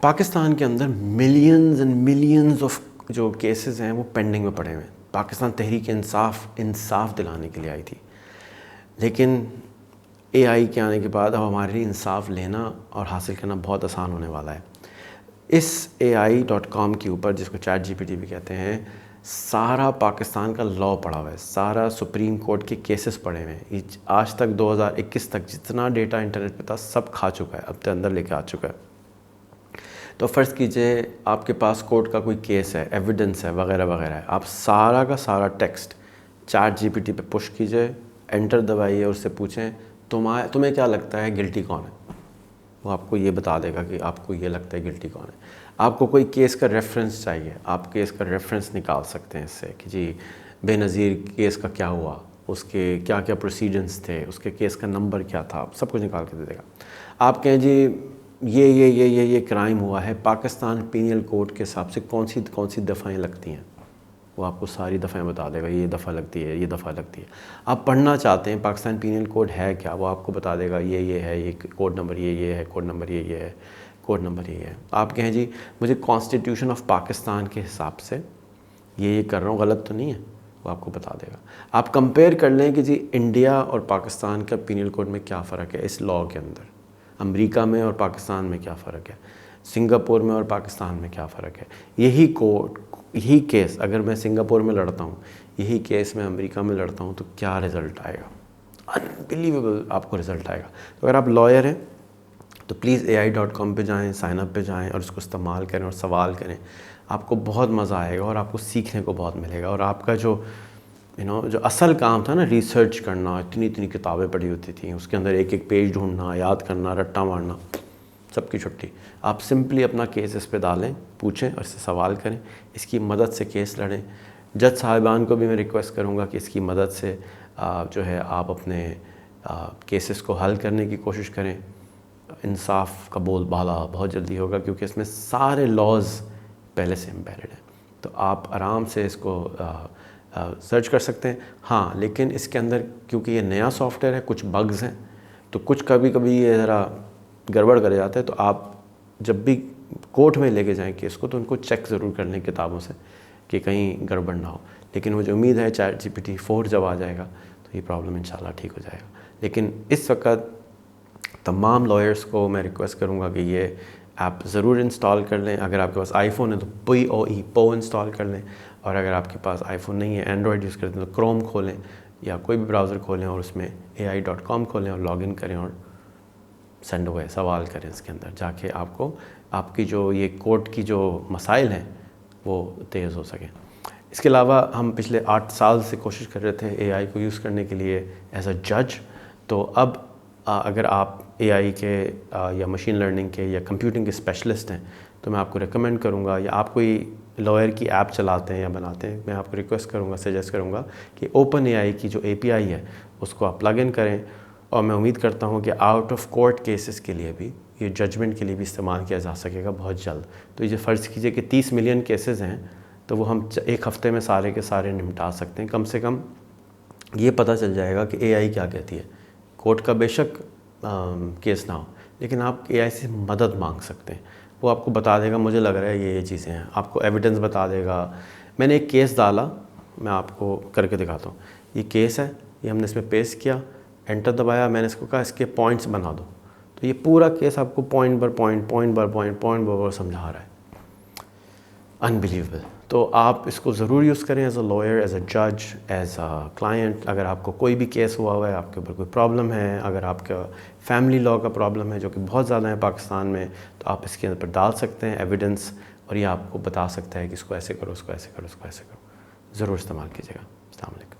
پاکستان کے اندر millions and millions of جو cases ہیں وہ پینڈنگ میں پڑے ہوئے ہیں. پاکستان تحریک انصاف دلانے کے لیے آئی تھی, لیکن اے آئی کے آنے کے بعد اب ہمارے لیے انصاف لینا اور حاصل کرنا بہت آسان ہونے والا ہے. اس AI.com کے اوپر, جس کو چیٹ جی پی ٹی بھی کہتے ہیں, سارا پاکستان کا لاء پڑا ہوا ہے, سارا سپریم کورٹ کے کیسز پڑے ہوئے ہیں. آج تک 2021 تک جتنا ڈیٹا انٹرنیٹ پہ تھا سب کھا چکا ہے, اب تک اندر لے کے آ چکا ہے. تو فرض کیجئے آپ کے پاس کورٹ کا کوئی کیس ہے, ایویڈنس ہے, وغیرہ وغیرہ ہے, آپ سارا کا سارا text chat G P T پہ پش کیجئے, انٹر دبائیے اور اس سے پوچھیں تمہیں کیا لگتا ہے گلٹی کون ہے. وہ آپ کو یہ بتا دے گا کہ آپ کو یہ لگتا ہے گلٹی کون ہے. آپ کو کوئی کیس کا ریفرنس چاہیے, آپ کیس کا ریفرنس نکال سکتے ہیں اس سے کہ جی بے نظیر کیس کا کیا ہوا, اس کے کیا کیا پروسیڈنس تھے, اس کے کیس کا نمبر کیا تھا, سب کچھ نکال کے دے دے گا. آپ کہیں جی یہ کرائم ہوا ہے, پاکستان پینل کوڈ کے حساب سے کون سی دفعیں لگتی ہیں, وہ آپ کو ساری دفعیں بتا دے گا, یہ دفعہ لگتی ہے, یہ دفعہ لگتی ہے. آپ پڑھنا چاہتے ہیں پاکستان پینل کوڈ ہے کیا, وہ آپ کو بتا دے گا یہ ہے, یہ کوڈ نمبر یہ ہے, کوڈ نمبر یہ ہے, کوڈ نمبر یہ ہے. آپ کہیں جی مجھے کانسٹیٹیوشن آف پاکستان کے حساب سے یہ کر رہا ہوں, غلط تو نہیں ہے, وہ آپ کو بتا دے گا. آپ کمپیئر کر لیں کہ جی انڈیا اور پاکستان کا پینل کوڈ میں کیا فرق ہے اس لاء کے اندر, امریکہ میں اور پاکستان میں کیا فرق ہے, سنگاپور میں اور پاکستان میں کیا فرق ہے. یہی کیس اگر میں سنگاپور میں لڑتا ہوں, یہی کیس میں امریکہ میں لڑتا ہوں, تو کیا رزلٹ آئے گا, انبلیویبل آپ کو رزلٹ آئے گا. تو اگر آپ لائر ہیں تو پلیز AI.com پہ جائیں, سائن اپ پہ جائیں اور اس کو استعمال کریں اور سوال کریں. آپ کو بہت مزہ آئے گا اور آپ کو سیکھنے کو بہت ملے گا. اور آپ کا جو جو اصل کام تھا نا, ریسرچ کرنا, اتنی کتابیں پڑھی ہوتی تھیں, اس کے اندر ایک پیج ڈھونڈنا, یاد کرنا, رٹا مارنا, سب کی چھٹی. آپ سمپلی اپنا کیس اس پہ ڈالیں, پوچھیں اور اس سے سوال کریں, اس کی مدد سے کیس لڑیں. جج صاحبان کو بھی میں ریکویسٹ کروں گا کہ اس کی مدد سے جو ہے آپ اپنے کیسز کو حل کرنے کی کوشش کریں. انصاف کا بول بالا بہت جلدی ہوگا, کیونکہ اس میں سارے لاز پہلے سے امبیڈڈ ہیں. تو آپ آرام سے اس کو سرچ کر سکتے ہیں. ہاں لیکن اس کے اندر کیونکہ یہ نیا سافٹ ویئر ہے, کچھ بگز ہیں, تو کچھ کبھی یہ ذرا گڑبڑ کر جاتا ہے. تو آپ جب بھی کورٹ میں لے کے جائیں کیس کو, تو ان کو چیک ضرور کر لیں کتابوں سے کہ کہیں گڑبڑ نہ ہو. لیکن مجھے امید ہے چیٹ جی پی ٹی 4 جب آ جائے گا تو یہ پرابلم انشاءاللہ ٹھیک ہو جائے گا. لیکن اس وقت تمام لائرس کو میں ریکویسٹ کروں گا کہ یہ ایپ ضرور انسٹال کر لیں. اگر آپ کے پاس آئی فون ہے تو POE انسٹال کر لیں, اور اگر آپ کے پاس آئی فون نہیں ہے, اینڈرائڈ یوز کرتے ہیں, تو کروم کھولیں یا کوئی بھی براؤزر کھولیں اور اس میں AI.com کھولیں اور لاگ ان کریں اور سینڈ ہوئے سوال کریں. اس کے اندر جا کے آپ کی جو یہ کورٹ کی جو مسائل ہیں وہ تیز ہو سکیں. اس کے علاوہ ہم پچھلے 8 سال سے کوشش کر رہے تھے AI کو یوز کرنے کے لیے ایز اے جج. تو اب اگر آپ AI کے یا مشین لرننگ کے یا کمپیوٹنگ کے اسپیشلسٹ ہیں, تو میں آپ کو ریکمینڈ کروں گا, یا آپ کوئی لائر کی ایپ چلاتے ہیں یا بناتے ہیں, میں آپ کو ریکویسٹ کروں گا, سجیسٹ کروں گا کہ OpenAI کی جو API ہے اس کو آپ پلگ ان کریں. اور میں امید کرتا ہوں کہ آؤٹ آف کورٹ کیسز کے لیے بھی, یہ ججمنٹ کے لیے بھی استعمال کیا جا سکے گا بہت جلد. تو یہ فرض کیجئے کہ 30 ملین کیسز ہیں, تو وہ ہم ایک ہفتے میں سارے کے سارے نمٹا سکتے ہیں. کم سے کم یہ پتہ چل جائے گا کہ AI کیا کہتی ہے. کورٹ کا بے شک کیس نہ ہو, لیکن آپ AI سے مدد مانگ سکتے ہیں. وہ آپ کو بتا دے گا مجھے لگ رہا ہے یہ چیزیں ہیں, آپ کو ایویڈنس بتا دے گا. میں نے ایک کیس ڈالا, میں آپ کو کر کے دکھاتا ہوں. یہ کیس ہے, یہ ہم نے اس میں پیش کیا, انٹر دبایا, میں نے اس کو کہا اس کے پوائنٹس بنا دو, تو یہ پورا کیس آپ کو پوائنٹ بر پوائنٹ سمجھا رہا ہے. انبلیویبل. تو آپ اس کو ضرور یوز کریں as a lawyer, as a جج, ایز اے کلائنٹ. اگر آپ کو کوئی بھی کیس ہوا ہے, آپ کے اوپر کوئی پرابلم ہے, اگر آپ کا فیملی لاء کا پرابلم ہے جو کہ بہت زیادہ ہے پاکستان میں, تو آپ اس کے اندر ڈال سکتے ہیں ایویڈنس, اور یہ آپ کو بتا سکتا ہے کہ اس کو ایسے کرو, اس کو ایسے کرو, اس کو ایسے کرو. ضرور استعمال کیجیے گا. السلام علیکم.